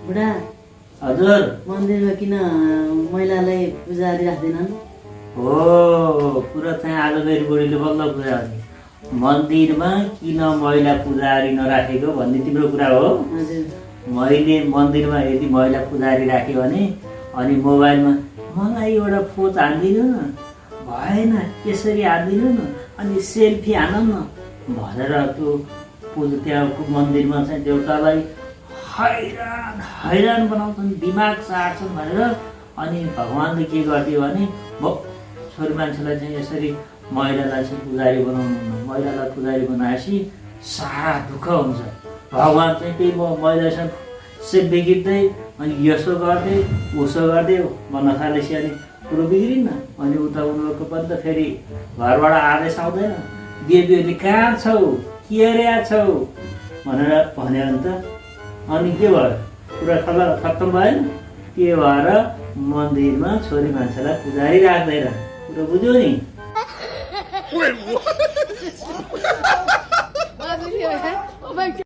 बुढा हजुर मन्दिरमा किन महिलालाई पुजारी राख्दैनन्? हो कुरा चाहिँ आज मेरो बुढीले बल्ल कुरा गर्ने मन्दिरमा किन महिला पुजारी नराखेको भन्ने तिम्रो कुरा हो। हजुर मैले मन्दिरमा यदि महिला पुजारी राख्यो भने अनि मोबाइलमा मलाई एउटा फोच हानिदिनु न, भएन यसरी हानिदिनु न, अनि सेल्फी हान न भनेर त्यो त्यहाँको मन्दिरमा चाहिँ देउतालाई हैरान बनाउँछन्, दिमाग चाट्छन् भनेर। अनि भगवान्ले के गरिदियो भने छोरी मान्छेलाई चाहिँ यसरी महिलालाई चाहिँ पुजारी बनाउनु, महिलालाई पुजारी बनाएपछि सारा दुःख हुन्छ। भगवान् चाहिँ त्यही महिलासँग सेल्फी खिच्दै अनि यसो गर्दै उसो गर्दै भन्न थालेपछि अनि कुरो बिग्रिन्न। अनि उता उनीहरूको पनि त फेरि घरबाट आदेश आउँदैन, देवीहरूले कहाँ छौ, के अरे छौ भनेर भन्यो भने त अनि के भयो, कुरा खत्तम भएन। के भएर मन्दिरमा छोरी मान्छेलाई पुजारी राख्दैन, कुरो बुझ्यौ नि?